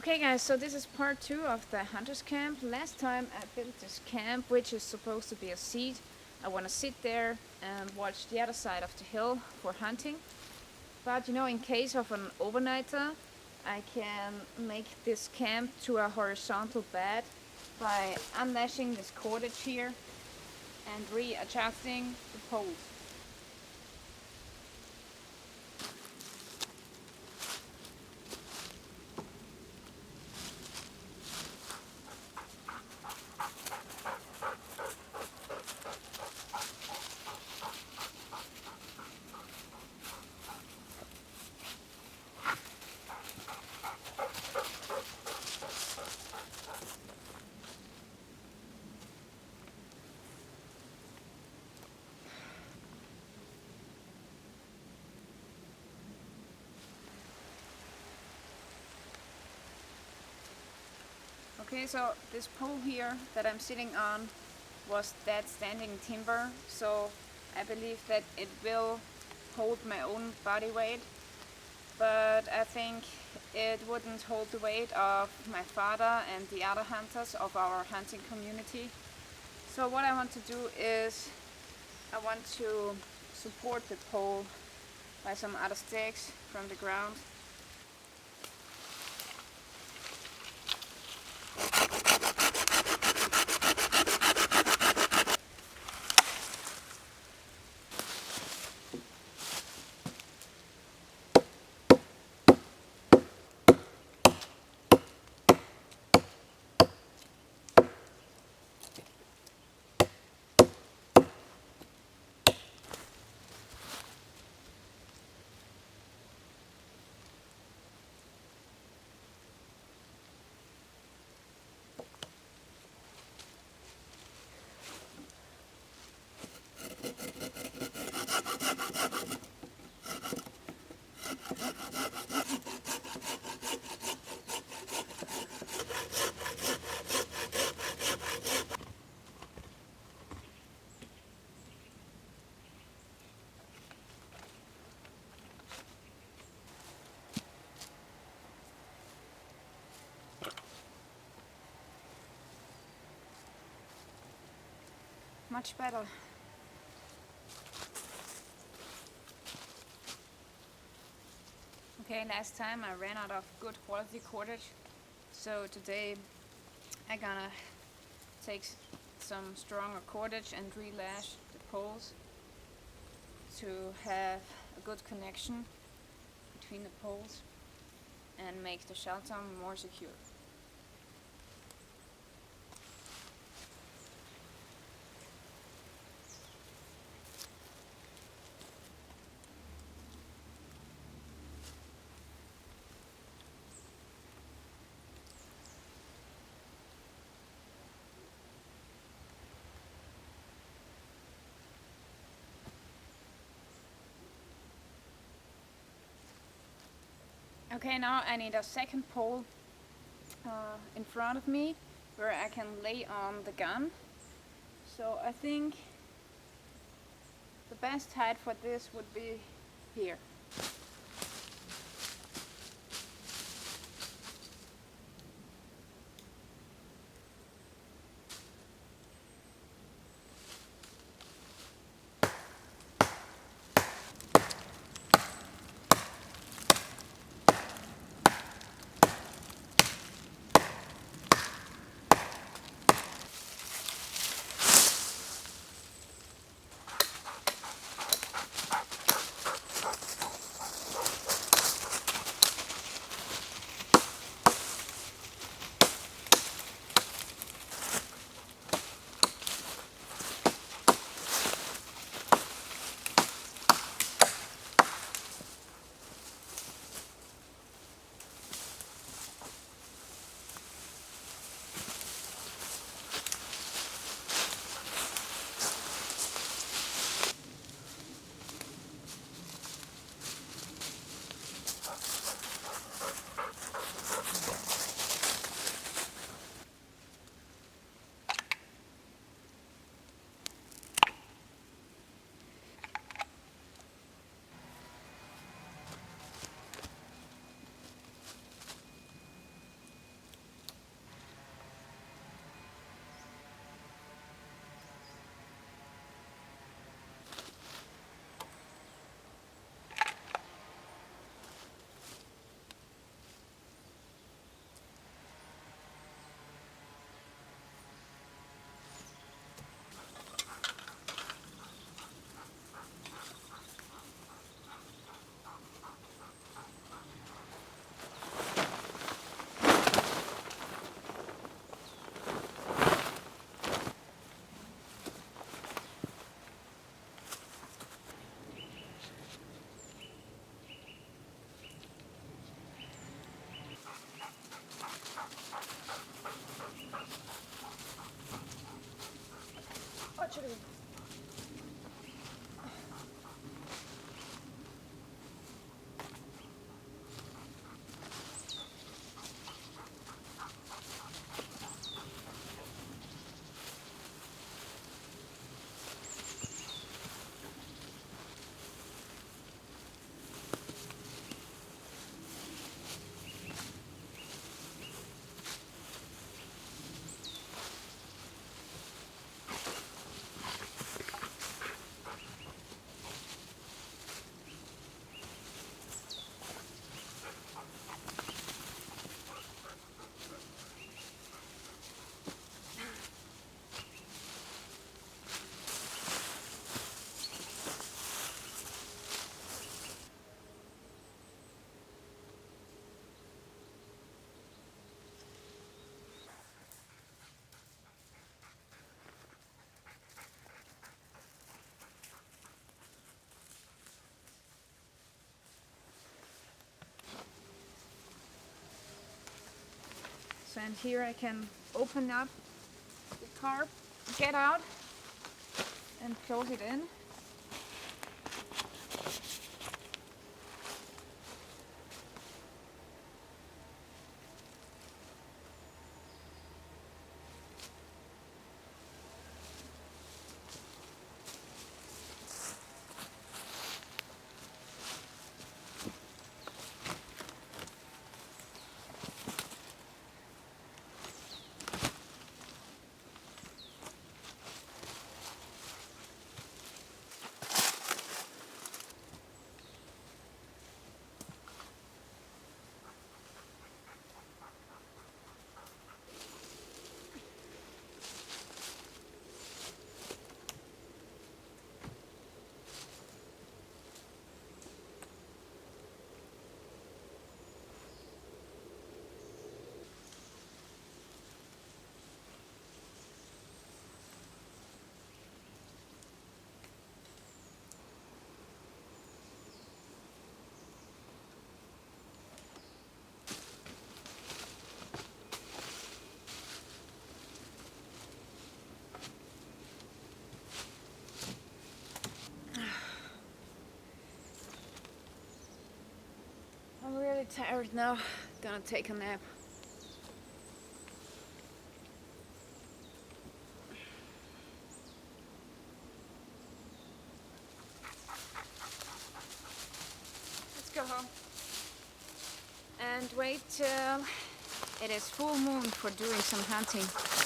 Okay guys, so this is part 2 of the Hunterscamp. Last time I built this camp, which is supposed to be a seat. I want to sit there and watch the other side of the hill for hunting. But you know, in case of an overnighter, I can make this camp to a horizontal bed by unlashing this cordage here and readjusting the poles. Okay, so this pole here that I'm sitting on was dead standing timber, so I believe that it will hold my own body weight, but I think it wouldn't hold the weight of my father and the other hunters of our hunting community. So what I want to do is I want to support the pole by some other sticks from the ground. Much better. Okay, last time I ran out of good quality cordage, so today I'm gonna take some stronger cordage and relash the poles to have a good connection between the poles and make the shelter more secure. Okay, now I need a second pole in front of me where I can lay on the gun. So I think the best height for this would be here. So, and here I can open up the carp, get out, and close it in. I'm really tired now. Gonna take a nap. Let's go home. And wait till it is full moon for doing some hunting.